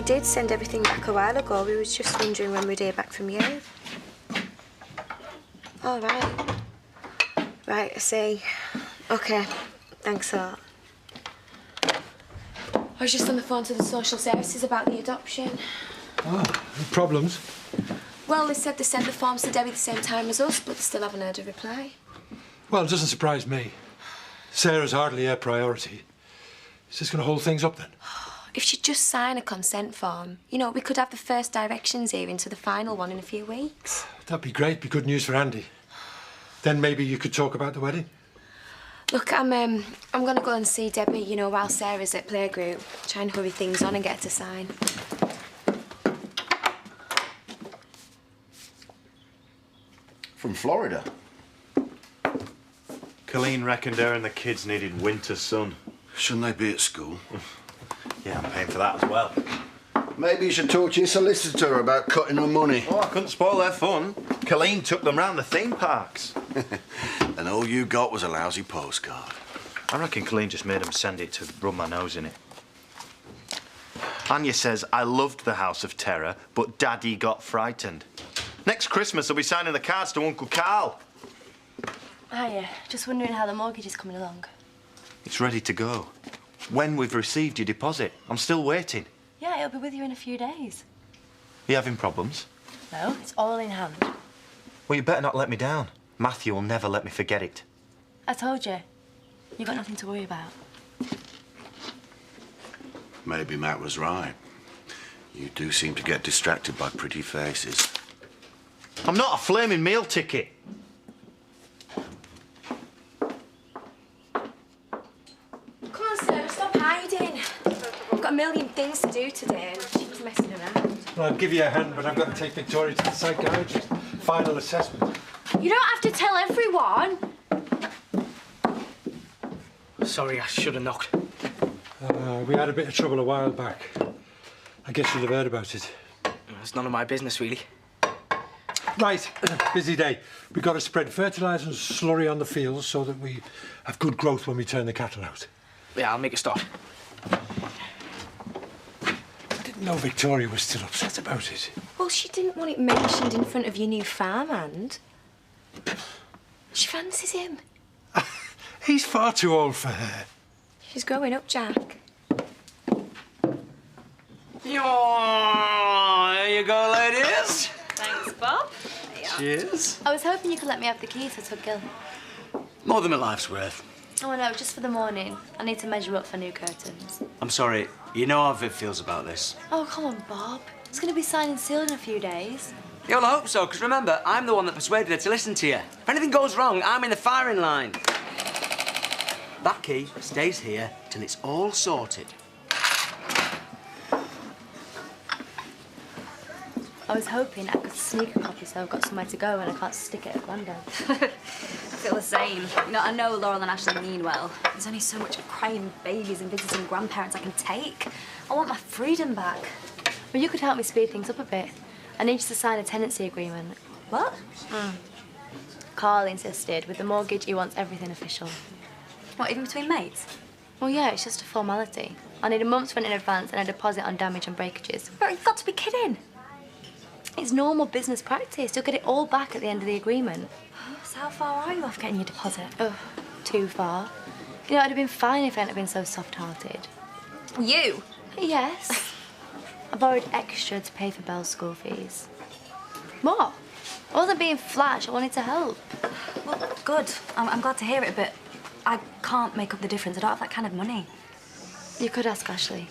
did send everything back a while ago. We was just wondering when we'd hear back from you. Oh, right. Right, I see. OK. Thanks a lot. I was just on the phone to the social services about the adoption. Oh, problems? Well, they said they sent the forms to Debbie the same time as us, but they still haven't heard a reply. Well, it doesn't surprise me. Sarah's hardly a priority. Is this going to hold things up, then? If she'd just sign a consent form, you know, we could have the first directions here into the final one in a few weeks. That'd be great. Be good news for Andy. Then maybe you could talk about the wedding. Look, I'm going to go and see Debbie, you know, while Sarah's at playgroup. Try and hurry things on and get her to sign. From Florida. Colleen reckoned her and the kids needed winter sun. Shouldn't they be at school? Yeah, I'm paying for that as well. Maybe you should talk to your solicitor about cutting her money. Oh, I couldn't spoil their fun. Colleen took them round the theme parks. And all you got was a lousy postcard. I reckon Colleen just made them send it to rub my nose in it. Anya says, I loved the House of Terror, but Daddy got frightened. Next Christmas, I'll be signing the cards to Uncle Carl. Hiya. Just wondering how the mortgage is coming along. It's ready to go. When we've received your deposit. I'm still waiting. Yeah, it'll be with you in a few days. Are you having problems? No, it's all in hand. Well, you better not let me down. Matthew will never let me forget it. I told you. You've got nothing to worry about. Maybe Matt was right. You do seem to get distracted by pretty faces. I'm not a flaming meal ticket. Come on, Sarah, stop hiding. I've got a million things to do today and she was messing around. Well, I'll give you a hand, but I've got to take Victoria to the psychiatrist. Final assessment. You don't have to tell everyone. Sorry, I should have knocked. We had a bit of trouble a while back. I guess you'll have heard about it. It's none of my business, really. Right, busy day. We've got to spread fertiliser and slurry on the fields so that we have good growth when we turn the cattle out. Yeah, I'll make a start. I didn't know Victoria was still upset about it. Well, she didn't want it mentioned in front of your new farmhand. She fancies him. He's far too old for her. She's growing up, Jack. There you go, ladies. Thanks, Bob. Cheers. I was hoping you could let me have the keys to Tuggill. More than my life's worth. Oh, no, just for the morning. I need to measure up for new curtains. I'm sorry. You know how Viv feels about this. Oh, come on, Bob. It's going to be signed and sealed in a few days. Yeah, well, I hope so, because remember, I'm the one that persuaded her to listen to you. If anything goes wrong, I'm in the firing line. That key stays here till it's all sorted. I was hoping I could sneak a copy so I've got somewhere to go and I can't stick it at Grandad. I feel the same. You know, I know Laurel and Ashley mean well. There's only so much crying babies and visiting grandparents I can take. I want my freedom back. Well, you could help me speed things up a bit. I need you to sign a tenancy agreement. What? Carl insisted. With the mortgage, he wants everything official. What, even between mates? Well, yeah, it's just a formality. I need a month's rent in advance and a deposit on damage and breakages. But you've got to be kidding. It's normal business practice. You'll get it all back at the end of the agreement. So how far are you off getting your deposit? Oh, too far. You know, it'd have been fine if I hadn't been so soft-hearted. You? Yes. I borrowed extra to pay for Belle's school fees. What? I wasn't being flash. I wanted to help. Well, good. I'm glad to hear it, but I can't make up the difference. I don't have that kind of money. You could ask Ashley.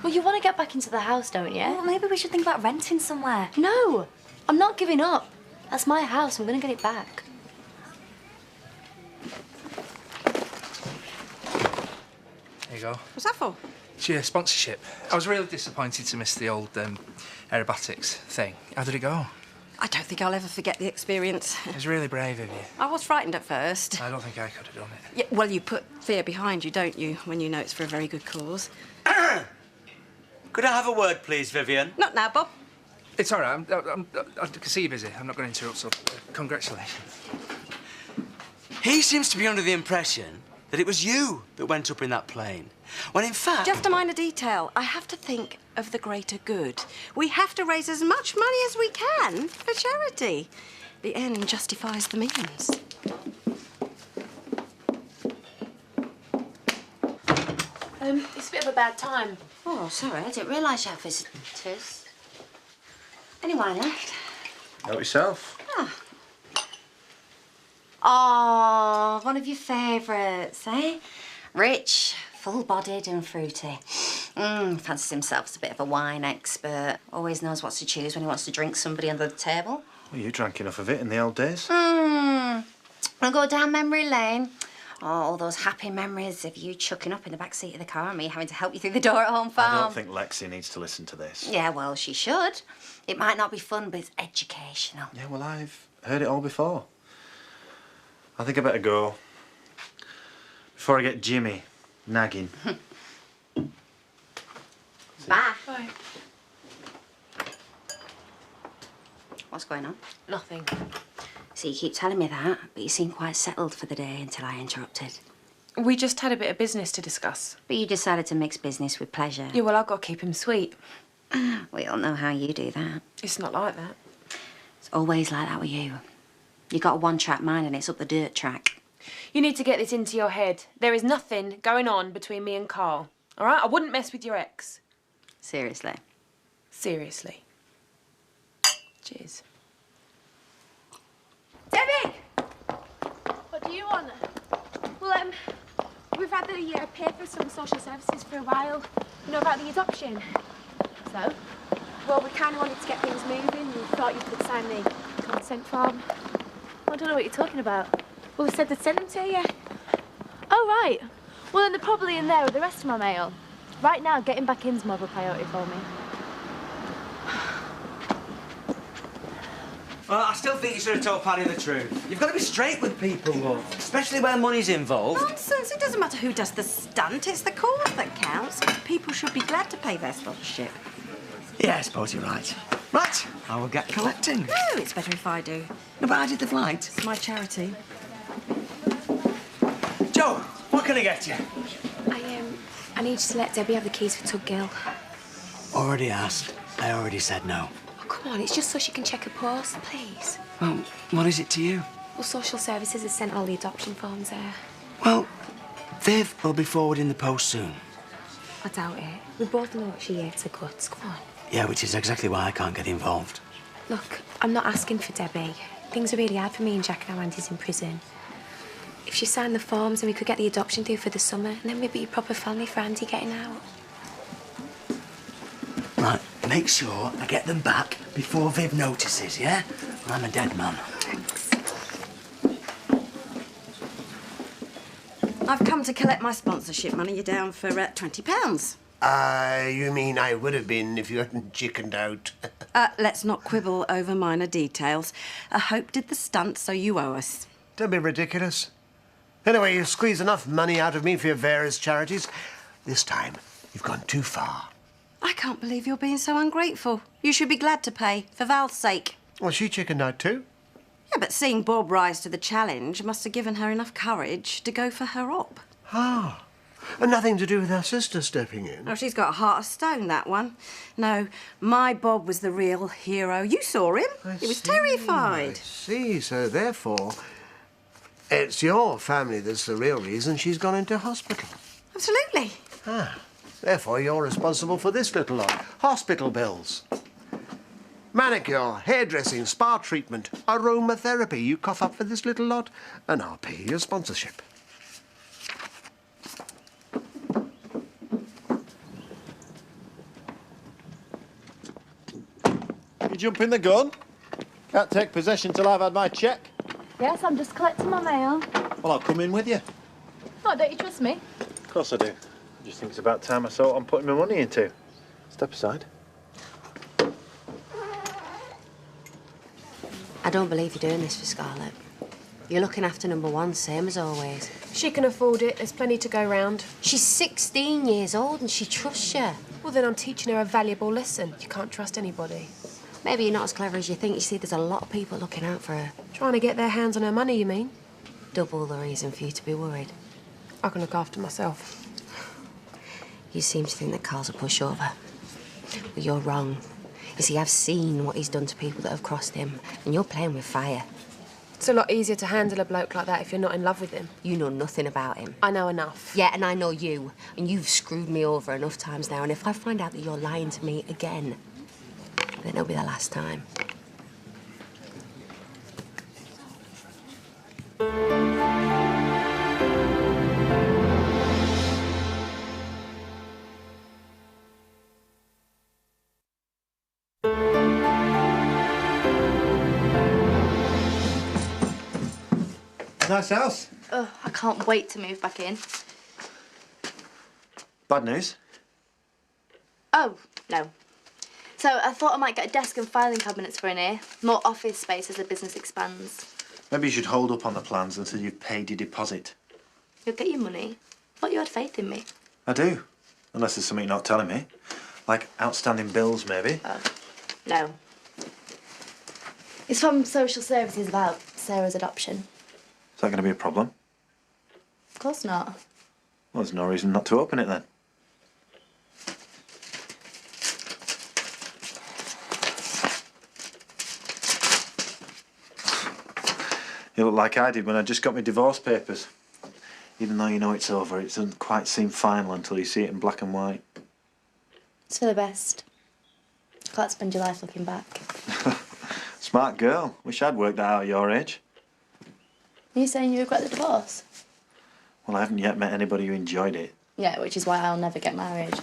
Well, you want to get back into the house, don't you? Well, maybe we should think about renting somewhere. No, I'm not giving up. That's my house. I'm going to get it back. There you go. What's that for? It's your sponsorship. I was really disappointed to miss the old aerobatics thing. How did it go? I don't think I'll ever forget the experience. It was really brave of you. I was frightened at first. I don't think I could have done it. Yeah, well, you put fear behind you, don't you, when you know it's for a very good cause? Could I have a word, please, Vivian? Not now, Bob. It's all right. I can see you're busy. I'm not going to interrupt, so congratulations. He seems to be under the impression that it was you that went up in that plane, when in fact... Just a minor detail. I have to think of the greater good. We have to raise as much money as we can for charity. The end justifies the means. It's a bit of a bad time. Oh, sorry, I didn't realise you had visitors. Any wine left? Help yourself. Oh, one of your favourites, eh? Rich, full-bodied and fruity. Fancies himself as a bit of a wine expert. Always knows what to choose when he wants to drink somebody under the table. Well, you drank enough of it in the old days. I'll go down memory lane. Oh, all those happy memories of you chucking up in the back seat of the car and me having to help you through the door at Home Farm. I don't think Lexi needs to listen to this. Yeah, well, she should. It might not be fun, but it's educational. Yeah, well, I've heard it all before. I think I better go. Before I get Jimmy nagging. Bye. Bye. What's going on? Nothing. So you keep telling me that, but you seem quite settled for the day until I interrupted. We just had a bit of business to discuss. But you decided to mix business with pleasure. Yeah, well, I've got to keep him sweet. We all know how you do that. It's not like that. It's always like that with you. You got a one-track mind and it's up the dirt track. You need to get this into your head. There is nothing going on between me and Carl. All right? I wouldn't mess with your ex. Seriously. Seriously. Cheers. Debbie! What do you want? Well, we've had the papers from social services for a while. You know about the adoption. So? Well, we kind of wanted to get things moving. We thought you could sign the consent form. I don't know what you're talking about. Well, they said they'd send them to you. Oh, right. Well, then they're probably in there with the rest of my mail. Right now, getting back in's more of a priority for me. Well, I still think you should have told Paddy the truth. You've got to be straight with people, love. Especially when money's involved. Nonsense. It doesn't matter who does the stunt. It's the cause that counts. People should be glad to pay their sponsorship. Yeah, I suppose you're right. Right, I will get collecting. No, it's better if I do. No, but I did the flight. It's my charity. Joe, what can I get you? I need you to let Debbie have the keys for Tug Gill. Already asked. I already said no. Oh, come on, it's just so she can check her post, please. Well, what is it to you? Well, social services has sent all the adoption forms there. Well, Viv will be forwarding the post soon. I doubt it. We both know what she hates her guts. Come on. Yeah, which is exactly why I can't get involved. Look, I'm not asking for Debbie. Things are really hard for me and Jack now Andy's in prison. If she signed the forms, then we could get the adoption through for the summer, and then we'd be a proper family for Andy getting out. Right, make sure I get them back before Viv notices, yeah? I'm a dead man. Thanks. I've come to collect my sponsorship money. You're down for £20. You mean I would have been if you hadn't chickened out? Let's not quibble over minor details. Hope did the stunt, so you owe us. Don't be ridiculous. Anyway, you squeeze enough money out of me for your various charities. This time, you've gone too far. I can't believe you're being so ungrateful. You should be glad to pay, for Val's sake. Well, she chickened out too. Yeah, but seeing Bob rise to the challenge must have given her enough courage to go for her op. Ah. And nothing to do with her sister stepping in. Oh, she's got a heart of stone, that one. No, my Bob was the real hero. You saw him. He was terrified. I see. So, therefore, it's your family that's the real reason she's gone into hospital. Absolutely. Ah. Therefore, you're responsible for this little lot. Hospital bills. Manicure, hairdressing, spa treatment, aromatherapy. You cough up for this little lot, and I'll pay your sponsorship. You jumping the gun? Can't take possession till I've had my cheque. Yes, I'm just collecting my mail. Well, I'll come in with you. Oh, don't you trust me? Of course I do. I just think it's about time I saw what I'm putting my money into. Step aside. I don't believe you're doing this for Scarlett. You're looking after number one, same as always. She can afford it. There's plenty to go round. She's 16 years old and she trusts you. Well, then I'm teaching her a valuable lesson. You can't trust anybody. Maybe you're not as clever as you think. You see, there's a lot of people looking out for her. Trying to get their hands on her money, you mean? Double the reason for you to be worried. I can look after myself. You seem to think that Carl's a pushover. Well, you're wrong. You see, I've seen what he's done to people that have crossed him, and you're playing with fire. It's a lot easier to handle a bloke like that if you're not in love with him. You know nothing about him. I know enough. Yeah, and I know you. And you've screwed me over enough times now, and if I find out that you're lying to me again, then it'll be the last time. Nice house. Oh, I can't wait to move back in. Bad news? Oh, no. So I thought I might get a desk and filing cabinets for in here. More office space as the business expands. Maybe you should hold up on the plans until you've paid your deposit. You'll get your money. Thought you had faith in me. I do. Unless there's something you're not telling me. Like outstanding bills, maybe. Oh, no. It's from social services about Sarah's adoption. Is that going to be a problem? Of course not. Well, there's no reason not to open it then. You look like I did when I just got my divorce papers. Even though you know it's over, it doesn't quite seem final until you see it in black and white. It's for the best. You can't spend your life looking back. Smart girl. Wish I'd worked that out at your age. Are you saying you regret the divorce? Well, I haven't yet met anybody who enjoyed it. Yeah, which is why I'll never get married.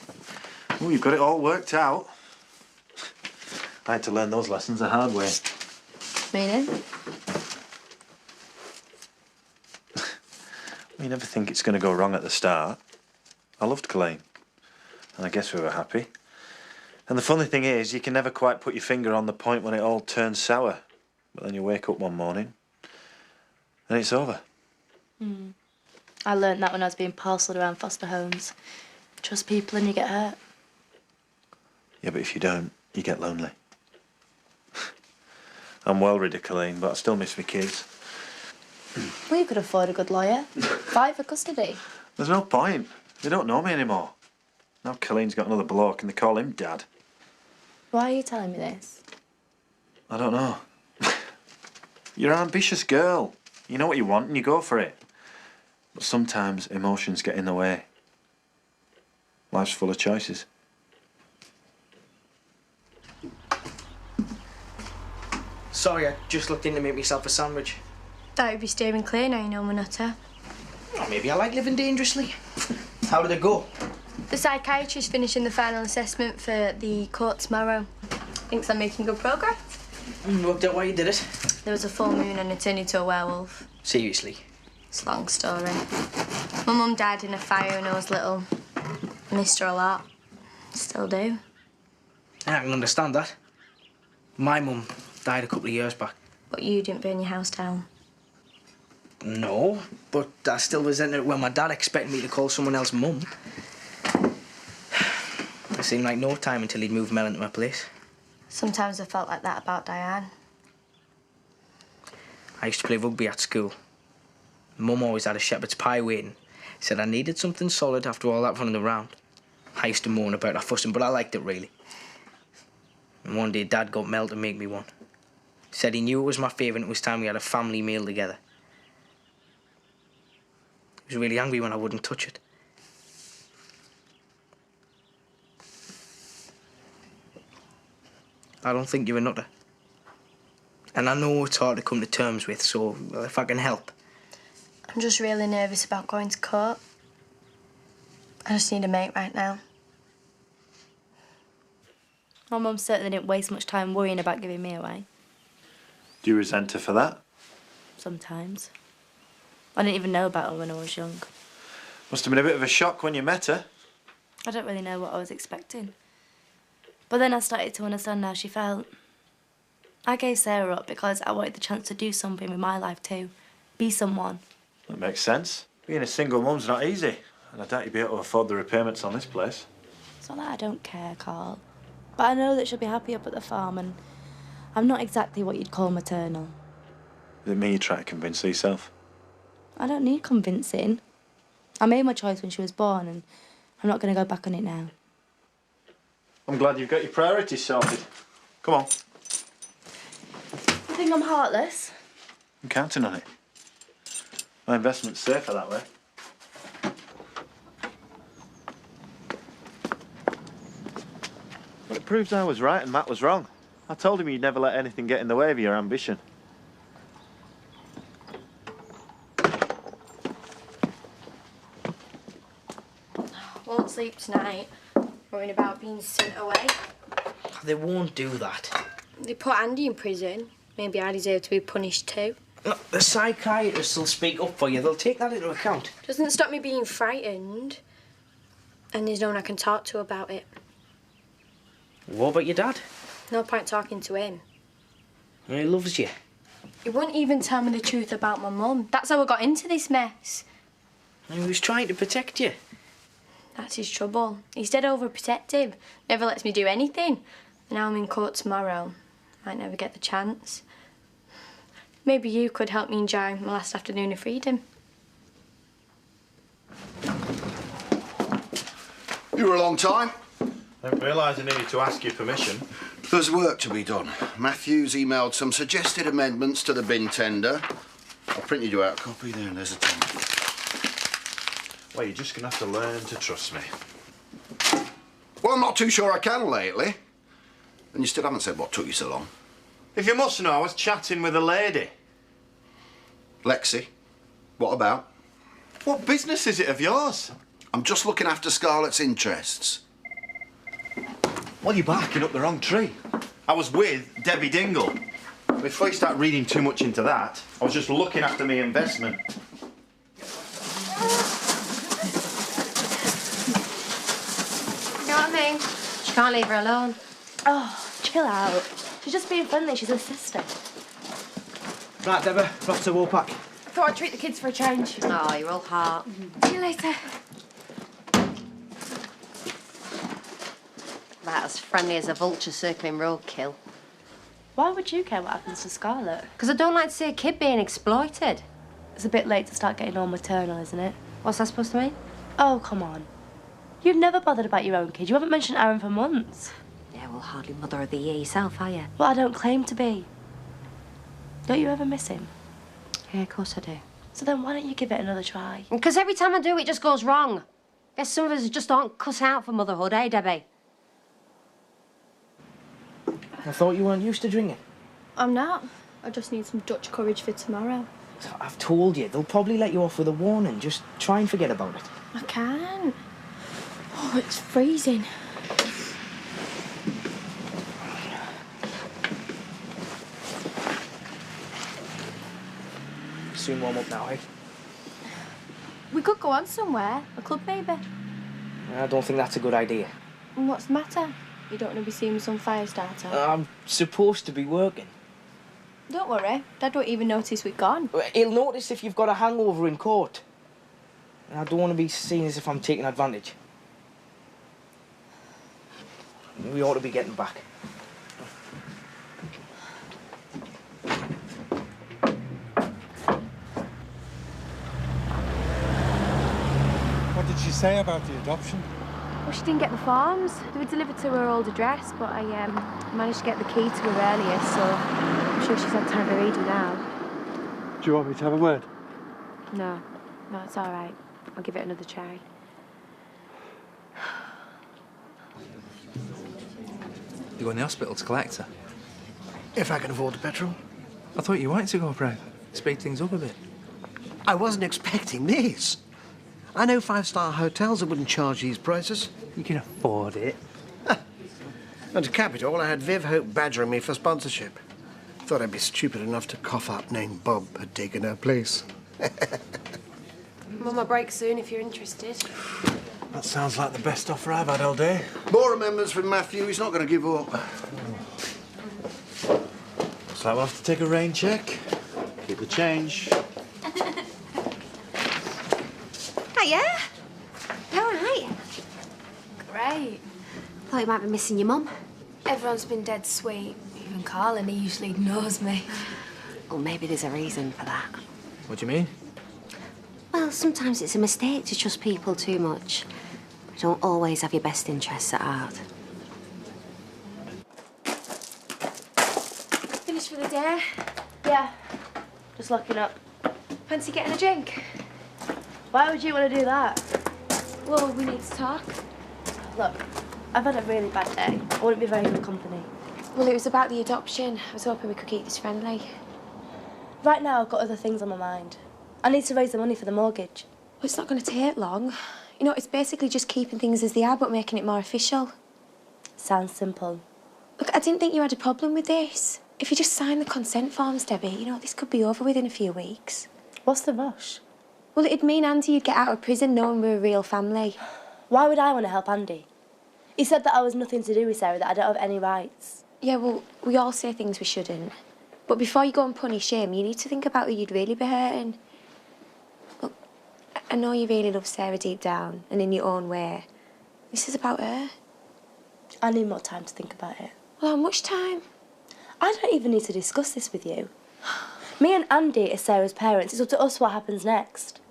Oh, you've got it all worked out. I had to learn those lessons the hard way. Meaning? You never think it's going to go wrong at the start. I loved Colleen, and I guess we were happy. And the funny thing is, you can never quite put your finger on the point when it all turns sour. But then you wake up one morning, and it's over. I learnt that when I was being parcelled around foster homes. Trust people and you get hurt. Yeah, but if you don't, you get lonely. I'm well rid of Colleen, but I still miss my kids. Well, you could afford a good lawyer. Fight for custody. There's no point. They don't know me anymore. Now Colleen's got another bloke and they call him Dad. Why are you telling me this? I don't know. You're an ambitious girl. You know what you want and you go for it. But sometimes emotions get in the way. Life's full of choices. Sorry, I just looked in to make myself a sandwich. Thought you'd be steering clear now, you know, Manuta. Or maybe I like living dangerously. How did it go? The psychiatrist finishing the final assessment for the court tomorrow. Thinks I'm making good progress. Worked out why you did it. There was a full moon and it turned into a werewolf. Seriously? It's a long story. My mum died in a fire when I was little. I missed her a lot. Still do. I can understand that. My mum died a couple of years back. But you didn't burn your house down. No, but I still resented it when my dad expected me to call someone else mum. It seemed like no time until he'd moved Mel into my place. Sometimes I felt like that about Diane. I used to play rugby at school. Mum always had a shepherd's pie waiting. Said I needed something solid after all that running around. I used to moan about that fussing, but I liked it, really. And one day, Dad got Mel to make me one. Said he knew it was my favourite and it was time we had a family meal together. He was really angry when I wouldn't touch it. I don't think you're a nutter. And I know it's hard to come to terms with, so if I can help. I'm just really nervous about going to court. I just need a mate right now. My mum certainly didn't waste much time worrying about giving me away. Do you resent her for that? Sometimes. I didn't even know about her when I was young. Must have been a bit of a shock when you met her. I don't really know what I was expecting. But then I started to understand how she felt. I gave Sarah up because I wanted the chance to do something with my life too. Be someone. That makes sense. Being a single mum's not easy. And I doubt you'd be able to afford the repayments on this place. It's not that I don't care, Carl. But I know that she'll be happy up at the farm and I'm not exactly what you'd call maternal. Is it me you're trying to convince yourself? I don't need convincing. I made my choice when she was born and I'm not going to go back on it now. I'm glad you've got your priorities sorted. Come on. You think I'm heartless? I'm counting on it. My investment's safer that way. Well, it proves I was right and Matt was wrong. I told him you'd never let anything get in the way of your ambition. Won't sleep tonight, worrying about being sent away. They won't do that. They put Andy in prison. Maybe I deserve to be punished too. Look, the psychiatrists will speak up for you. They'll take that into account. Doesn't stop me being frightened. And there's no one I can talk to about it. What about your dad? No point talking to him. He loves you. He wouldn't even tell me the truth about my mum. That's how I got into this mess. He was trying to protect you. That's his trouble. He's dead overprotective. Never lets me do anything. Now I'm in court tomorrow. Might never get the chance. Maybe you could help me enjoy my last afternoon of freedom. You were a long time. I didn't realise I needed to ask your permission. There's work to be done. Matthew's emailed some suggested amendments to the bin tender. I printed you out a copy there, and there's a tender. Well, you're just going to have to learn to trust me. Well, I'm not too sure I can lately. And you still haven't said what took you so long. If you must know, I was chatting with a lady. Lexi, what about? What business is it of yours? I'm just looking after Scarlett's interests. Well, you're barking up the wrong tree. I was with Debbie Dingle. Before you start reading too much into that, I was just looking after my investment. You know what I mean? She can't leave her alone. Oh, chill out. She's just being friendly. She's a sister. Right, Deborah, off to Woolpack. Thought I'd treat the kids for a change. Oh, you're all heart. See you later. About as friendly as a vulture circling roadkill. Why would you care what happens to Scarlett? Because I don't like to see a kid being exploited. It's a bit late to start getting all maternal, isn't it? What's that supposed to mean? Oh, come on. You've never bothered about your own kid. You haven't mentioned Aaron for months. Yeah, well, hardly mother of the year yourself, are you? Well, I don't claim to be. Don't you ever miss him? Yeah, of course I do. So then why don't you give it another try? Because every time I do, it just goes wrong. Guess some of us just aren't cut out for motherhood, eh, Debbie? I thought you weren't used to drinking. I'm not. I just need some Dutch courage for tomorrow. I've told you, they'll probably let you off with a warning. Just try and forget about it. I can't. Oh, it's freezing. Soon warm up now, eh? We could go on somewhere. A club, maybe. I don't think that's a good idea. And what's the matter? You don't want to be seeing some fire starter? I'm supposed to be working. Don't worry. Dad won't even notice we're gone. He'll notice if you've got a hangover in court. And I don't want to be seen as if I'm taking advantage. We ought to be getting back. What did she say about the adoption? Well, she didn't get the forms. They were delivered to her old address, but I managed to get the key to her earlier, so I'm sure she's had time to read it now. Do you want me to have a word? No, it's all right. I'll give it another try. You go in the hospital to collect her? If I can afford the petrol. I thought you wanted to go private. Speed things up a bit. I wasn't expecting this. I know five-star hotels that wouldn't charge these prices. You can afford it. And to cap it all, I had Viv Hope badgering me for sponsorship. Thought I'd be stupid enough to cough up knowing Bob had taken her place. I'm on my break soon if you're interested. That sounds like the best offer I've had all day. More amendments from Matthew. He's not going to give up. Looks like we'll have to take a rain check. Keep the change. Hiya. You all right? Great. Thought you might be missing your mum. Everyone's been dead sweet. Even Carl, and he usually ignores me. Well, maybe there's a reason for that. What do you mean? Well, sometimes it's a mistake to trust people too much. You don't always have your best interests at heart. finished for the day? Yeah, just locking up. Fancy getting a drink? Why would you want to do that? Well, we need to talk. Look, I've had a really bad day. I wouldn't be very good company. Well, it was about the adoption. I was hoping we could keep this friendly. Right now, I've got other things on my mind. I need to raise the money for the mortgage. Well, it's not going to take long. You know, it's basically just keeping things as they are, but making it more official. Sounds simple. Look, I didn't think you had a problem with this. If you just sign the consent forms, Debbie, you know, this could be over within a few weeks. What's the rush? Well, it'd mean Andy would get out of prison knowing we're a real family. Why would I want to help Andy? He said that I was nothing to do with Sarah, that I don't have any rights. Yeah, well, we all say things we shouldn't. But before you go and punish him, you need to think about who you'd really be hurting. Look, I know you really love Sarah deep down and in your own way. This is about her. I need more time to think about it. Well, how much time? I don't even need to discuss this with you. Me and Andy are Sarah's parents. It's up to us what happens next.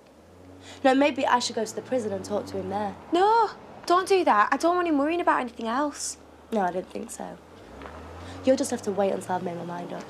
No, maybe I should go to the prison and talk to him there. No, don't do that. I don't want him worrying about anything else. No, I didn't think so. You'll just have to wait until I've made my mind up.